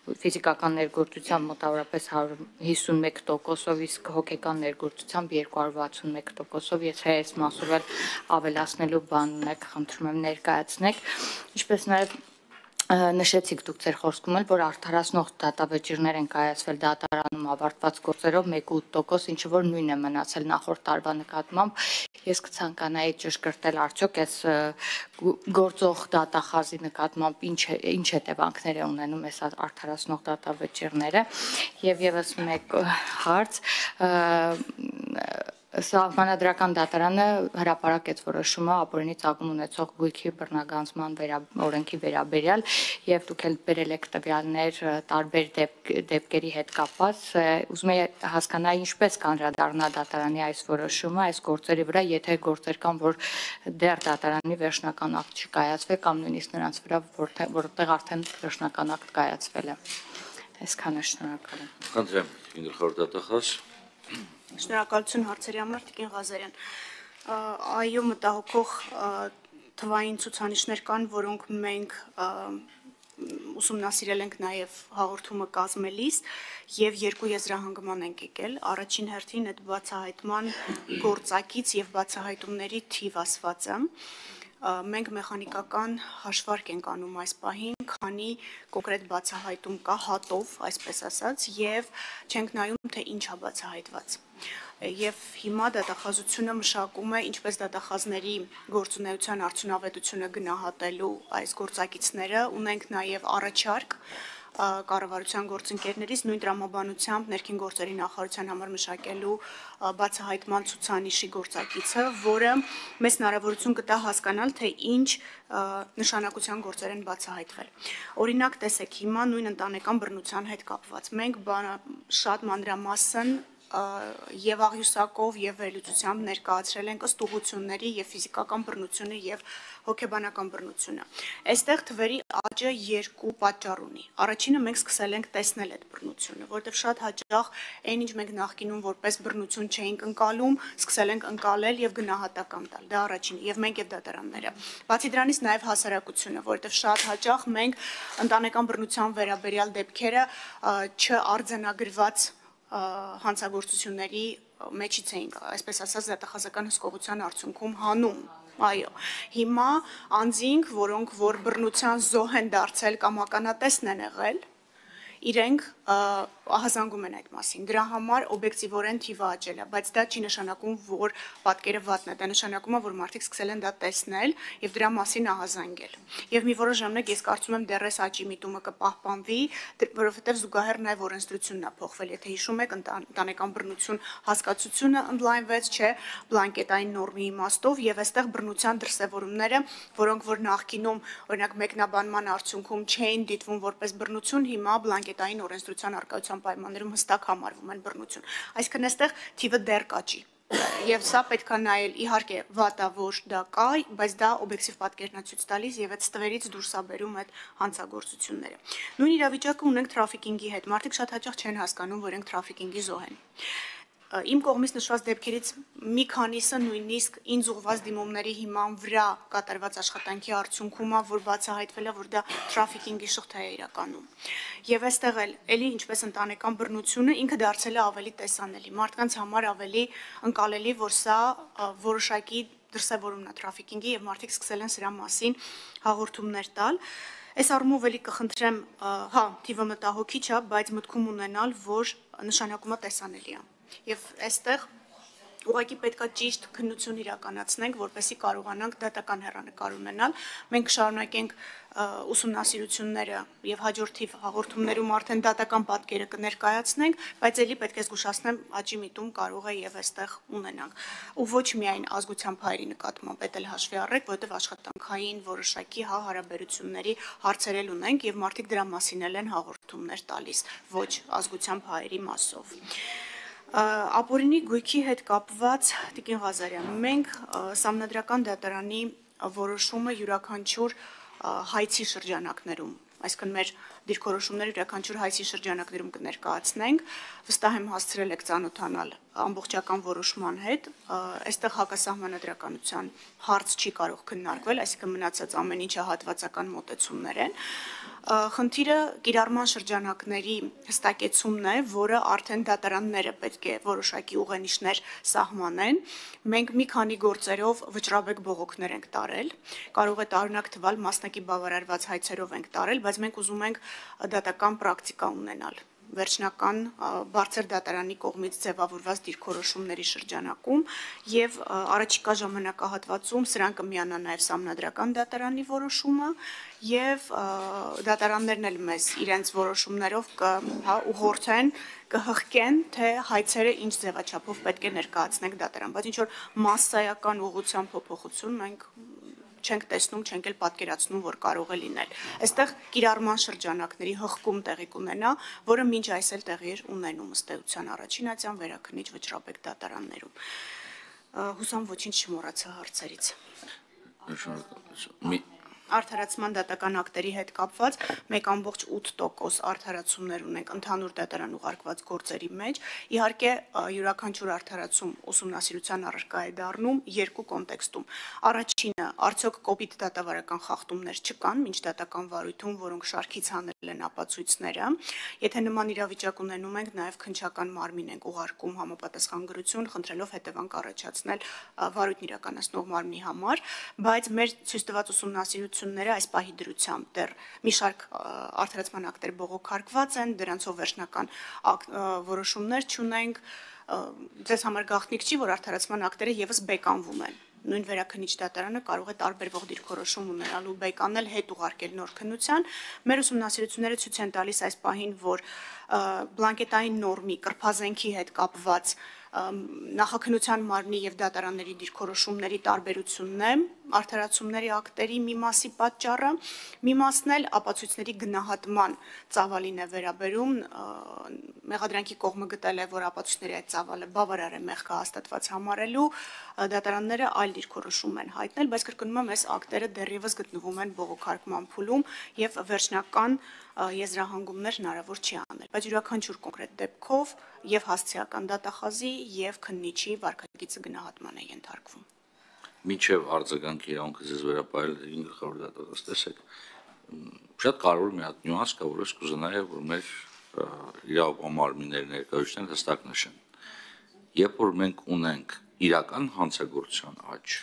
ֆիզիկական ներգործության մոտավորապես 151%-ով, իսկ հոգեկան ներգործությամբ 261%-ով, եթե այս մասով էլ ավելացնելու բան ունեք, խնդրում եմ ներկայացնեք, ինչպես նաև նշեցիք դուք ձեր խոսքում էլ, որ արդարացնող դատավճիռներ են կայացվել դատարանում ավարտված գործերով 1.8%, ինչը որ նույնն է մնացել նախորդ տարվա նկատմամբ։ Ես կցանկանայի ճշգրտել արդյոք այս գործող դատախազի նկատմամբ ինչ հետևանքներ է ունենում այս արդարացնող դատավճիռները։ Եվ եւս մեկ հարց, Սահմանադրական դատարանը հրապարակեց որոշումը ապօրինի ծագում ունեցող գույքի բռնագանձման օրենքի վերաբերյալ եւ դուք էլ բերել եք տվյալներ տարբեր դեպքերի հետ կապված, ուզում եմ հասկանալ ինչպես կանդրադառնա դատարանի այս որոշումը այս գործերի վրա, եթե գործեր կան, որ դեռ դատարանի վերջնական ակտ չկայացվել կամ նույնիսկ նրանց վրա, որտեղ արդեն վերջնական ակտ կայացվել է։ Այսքանը, շնորհակալ եմ։ Խնդրեմ, գլխավոր դատախազ։ Շնորհակալություն հարցերի համար, Տիկին Ղազարյան։ Այո, մտահոգող թվային ցուցանիշներ կան, որոնք մենք ուսումնասիրել ենք նաև հաղորդումը կազմելիս եւ երկու եզրահանգման ենք եկել։ Առաջին հերթին այդ բացահայտման գործակից եւ բացահայտումների թիվ ասվածը։ Մենք մեխանիկական հաշվարկ ենք անում այս պահին, քանի կոնկրետ բացահայտում կա հատով, այսպես ասած, եւ չենք նայում, թե ինչ է բացահայտված։ Եվ հիմա դատախազությունը մշակում է ինչպես դատախազների գործունեության արդյունավետությունը գնահատելու այս գործակիցները, ունենք նաև առաջարկ կառավարության գործընկերներից նույն տրամաբանությամբ ներքին գործերի նախարարության համար մշակելու բացահայտման ցուցանիշի գործակիցը, որը մեզ հնարավորություն կտա հասկանալ, թե ինչ նշանակության գործեր են բացահայտվել։ Օրինակ, տեսեք, հիմա նույն ընտանեկան բռնության հետ կապված մենք շատ մանրամասն եւ աղյուսակով եւ վերլուծությամբ ներկայացրել ենք ըստ ուղղությունների եւ ֆիզիկական բռնությունը եւ հոգեբանական բռնությունը։ Այստեղ թվերի աճը երկու պատճառ ունի։ Առաջինը մենք սկսել ենք տեսնել այդ բռնությունը, որտեղ շատ հաճախ այն ինչ մենք նախկինում որպես բռնություն չէինք ընկալում, սկսել ենք ընկալել եւ գնահատական տալ։ Դա առաջինը եւ մենք եւ դատարանները։ Բացի դրանից նաեւ հասարակությունը, որտեղ շատ հաճախ մենք ընտանեկան բռնության վերաբերյալ դեպքերը չարձանագրված հանցագործությունների մեջից էինք, այսպես ասած, դատախազական հսկողության արդյունքում հանում։ Այո, հիմա անձինք, որոնք որ բռնության զոհ են դարձել կամ ականատեսն են եղել, իրենք ահազանգում են այդ մասին։ Դրա համար օբյեկտիվորեն թիվը աճել է, բայց դա չի նշանակում, որ պատկերը վատն է, դա նշանակում է, որ մարդիկ սկսել են դա տեսնել եւ դրա մասին ահազանգել։ Եվ մի որոշ ժամանակ ես կարծում եմ դեռ այս աճի միտումը կպահպանվի, որովհետեւ զուգահեռ նաեւ օրենսդրությունն է փոխվել։ Եթե հիշում եք, ընտանեկան բռնություն հասկացությունը ընդլայնվեց, չէ, բլանկետային նորմի իմաստով եւ այստեղ բռնության դրսեւորումները, որոնք որ նախկինում, օրինակ մեկնաբանման արդյունքում չէին դիտվում որպես բռնություն, հիմա բլանկետային օրենսդրության արկայության պայմաններում հստակ համարվում են բռնություն։ Այսինքն այստեղ թիվը դեռ կաճի։ Եվ սա պետք է նայել, իհարկե վատա որ դա կա, բայց դա օբյեկտիվ պատկերն է ցույց տալիս եւ այդ ստվերից դուրս է բերում այդ հանցագործությունները։ Նույն իրավիճակը ունենք թրաֆիկինգի հետ։ Մարդիկ շատ հաճախ չեն հասկանում, որ իրենք թրաֆիկինգի զոհ են։ Իմ կողմից նշված դեպքերից մի քանիսը նույնիսկ ինձ ուղղված դիմումների հիման վրա կատարված աշխատանքի արդյունքում է, որ բացահայտվել է, որ դա թրաֆիկինգի շղթա է իրականում։ Եվ այստեղ էլի ինչպես ընտանեկան բռնությունը ինքը դարձել է ավելի տեսանելի, մարդկանց համար ավելի ընկալելի, որ սա որոշակի դրսևորումն է թրաֆիկինգի եւ մարդիկ սկսել են սրա մասին հաղորդումներ տալ։ Այս առումով էլի կխնդրեմ, հա, թիվը մտահոգիչ է, բայց մտքում ունենալ, որ նշանակումը տեսանելի է։ Եվ այստեղ ուղղակի պետք է ճիշտ քննություն իրականացնենք, որպեսզի կարողանանք դատական հեռանկար ունենալ։ Մենք կշարունակենք ուսումնասիրությունները եւ հաջորդ թիվ հաղորդումներում արդեն դատական պատկերը կներկայացնենք, բայց ելի պետք է զգուշացնեմ, աճի միտում կարող է եւ այստեղ ունենանք։ Ու ոչ միայն ազգությամբ հայերի նկատմամբ էլ հաշվի առեք, որովհետեւ աշխատանքային որոշակի հարաբերությունների հարցեր էլ ունենք եւ մարդիկ դրա մասին են հաղորդումներ տալիս, ոչ ազգությամբ հայերի մասով։ Ապօրինի գույքի հետ կապված Տիկին Ղազարյան, մենք Սահմանադրական դատարանի որոշումը յուրաքանչյուր հայցի շրջանակներում, այսինքն մեր դիրքորոշումները յուրաքանչյուր հայցի շրջանակներում կներկայացնենք, վստահ եմ հասցրել եք ծանոթանալ ամբողջական որոշման հետ, այստեղ հակասահմանադրականության հարց չի կարող քննարկվել, այսինքն մնացած ամեն ինչը հատվածական մոտեցումներ են։ Խնդիրը կիրառման շրջանակների հստակեցումն է, որը արդեն դատարանները պետք է որոշակի ուղենիշներ սահմանեն։ Մենք մի քանի գործերով վճռաբեկ բողոքներ ենք տարել, կարող է տարօրինակ թվալ մասնակի բավարարված հայցերով ենք տարել, բայց մենք ուզում ենք դատական պրակտիկա ունենալ վերջնական բարձր դատարանի կողմից ձևավորված դիրքորոշումների շրջանակում եւ առաջիկա ժամանակահատվածում սրան կմիանա նաեւ Սահմանադրական դատարանի որոշումը եւ դատարաններն էլ մեզ իրենց որոշումներով ուղղորդեն կհղկեն թե հայցերը ինչ ձևաչափով պետք է ներկայացնենք դատարան, բայց ինչ որ մասսայական ուղղության փոփոխություն մենք չենք տեսնում, չենք էլ պատկերացնում, որ կարող է լինել։ Այստեղ կիրառման շրջանակների հղկում տեղի կունենա, որը մինչ այս էլ տեղի էր ունենում ըստ էության առաջինացիան վերաքննիչ վճռաբեկ դատարաններում։ Հուսամ ոչինչ չմոռացա հարցերից։ Արդարացման դատական ակտերի հետ կապված 1.8% արդարացումներ ունենք ընդհանուր դատարան ուղարկված գործերի մեջ։ Իհարկե, յուրաքանչյուր արդարացում ուսումնասիրության առարկա է դառնում երկու կոնտեքստում։ Առաջինը, արդյոք կոպիտ դատավարական խախտումներ չկան մինչ դատական վարույթում, որոնք շարքից հանել են ապացույցները։ Եթե նման իրավիճակ ունենում ենք, նաև քննչական մարմին ենք ուղարկում համապատասխան գրություն, խնդրելով հետևանք առաջացնել վարույթն իրականացնող մարմնի համար, բայց մեր ցույց տված ուսումնասիրությունները այս պահի դրությամբ դեռ մի շարք արդարացման ակտեր բողոքարկված են, դրանցով վերջնական որոշումներ չունենք, ձեզ համար գաղտնիք չի, որ արդարացման ակտերը եւս բեկանվում են։ Նույն վերաքննիչ դատարանը կարող է տարբերվող դիրքորոշում ունենալ ու բեկանել հետ ուղարկել նոր քննության։ Մեր ուսումնասիրությունները ցույց են տալիս այս պահին, որ բլանկետային նորմի կրփազենքի հետ կապված նախաքննության մարմնի եւ դատարանների դիրքորոշումների տարբերությունն է արդարացումների ակտերի մի մասի պատճառը, մի մասն էլ ապացույցների գնահատման ծավալին է վերաբերում, մեղադրանքի կողմը գտել է, որ ապացույցների այդ ծավալը բավարար է մեղքը հաստատված համարելու, դատարանները այլ դիրքորոշում են հայտնել, բայց կրկնում եմ, այս ակտերը դեռևս գտնվում են բողոքարկման փուլում եւ վերջնական եզրահանգումներ հնարավոր չի անել, բայց յուրաքանչյուր կոնկրետ դեպքով եւ հասցեական դատախազի եւ քննիչի վարքագիծը գնահատման է ենթարկվում։ Մինչև արձագանքի իրավունքը ձեզ վերապահել 5-րդ դատախազ տեսեք, շատ կարևոր մի հատ նյուանս կա, որը կուզենայի, որ մեր իրավապահ մարմինների ներկայացուցիչները հստակ նշեն։ Երբ որ մենք ունենք իրական հանցագործության աճ,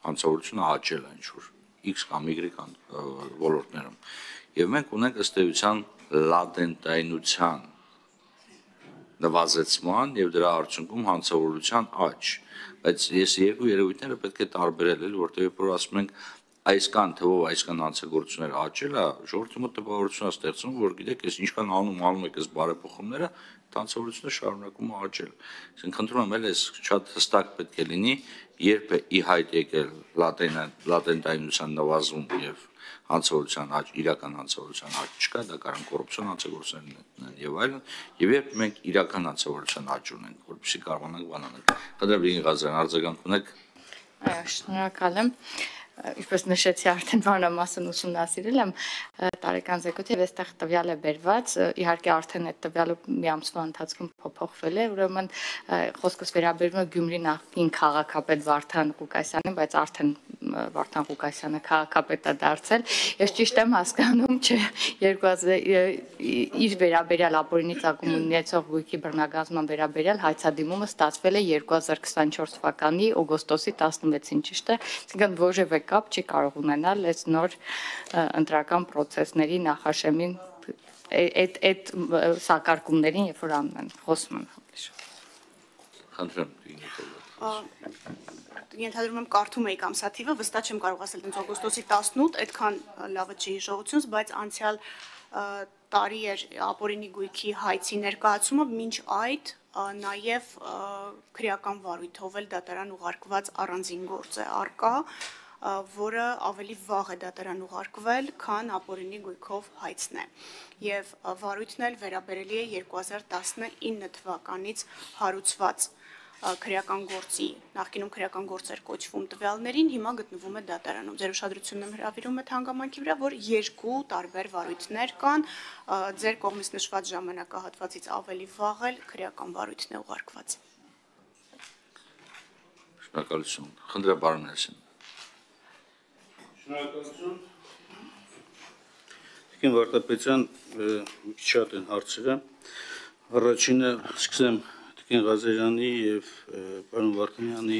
հանցավորությունը աճել է ինչ-որ X կամ Y ոլորտներում, եւ մենք ունենք ըստ էության լատենտայնության նվազեցման եւ դրա արդյունքում հանցավորության աճ, բայց ես երկու երևույթները պետք է տարբերել, որտեղ որ ասում ենք այսքան թվով այսքան հանցագործություններ աճել է, ժողովրդի մոտ տպավորություն է ստեղծում, որ գիտեք, ես ինչքան անում եք այս բարեփոխումները, հանցավորությունը շարունակում է աճել։ Այսինքն խնդրում եմ, այս շատ հստակ պետք է լինի, երբ է ի հայտ եկել լատենտայնության նվազում եւ հանցավորության աճ, իրական հանցավորության աճ չկա, դա կարող կոռուպցիոն հանցագործություններ են եւ այլն, եւ երբ մենք իրական հանցավորության աճ ունենք, որպեսզի կարողանանք բանանել։ Խնդրեմ Լիլիթ Ղազարյան, արձագանք ունեք։ Այո, շնորհակալ եմ։ Ինչպես նշեցի, արդեն մանրամասն ուսումնասիրել եմ տարեկան զեկույցը եւ այստեղ տվյալ է բերված, իհարկե արդեն այդ տվյալը մի ամսվա ընթացքում փոփոխվել է, ուրեմն խոսքս վերաբերում է Գյումրի նախկին քաղաքապետ Վարդան Ղուկասյանին, բայց արդեն Վարդան Ղուկասյանը քաղաքապետ է դարձել։ Ես ճիշտ եմ հասկանում, չէ, իր վերաբերյալ ապօրինի ծագում ունեցող գույքի բռնագազման վերաբերյալ հայցադիմումը ստացվել է 2024 թվականի օգոստոսի 16-ին, ճիշտ է, այսինքն որևէ կապ չի կարող ունենալ այս նոր ընտրական պրոցեսների նախաշեմին այդ սակարկումներին, երբ որ անում են, խոսում են։ Խնդրեմ։ Ենթադրում եմ կարդում եք ամսաթիվը, վստահ չեմ կարող ասել դից օգոստոսի 18, այդքան լավը չի հիշողությունս, բայց անցյալ տարի էր ապօրինի գույքի հայցի ներկայացումը, մինչ այդ նաև քրեական վարույթով էլ դատարան ուղարկված առանձին գործ է առկա, որը ավելի վաղ է դատարան ուղարկվել, քան ապօրինի գույքով հայցն է։ Եվ վարույթն էլ վերաբերելի է 2019 թվականից հարուցված քրեական գործի, նախկինում քրեական գործ էր կոչվում տվյալներին, հիմա գտնվում է դատարանում։ Ձեր ուշադրությունն հրավիրում այդ հանգամանքի վրա, որ երկու տարբեր վարույթներ կան, ձեր կողմից նշված ժամանակահատվածից ավելի վաղ էլ քրեական վարույթն է ուղարկված։ Շնորհակալություն։ Խնդրեմ Մարմինասյան։ Շնորհակալություն։ Տիկին Վարդապետյան, մի քիչ շատ են հարցերը։ Առաջինը սկսեմ Տիկին Ղազարյանի եւ պարոն Վարդանյանի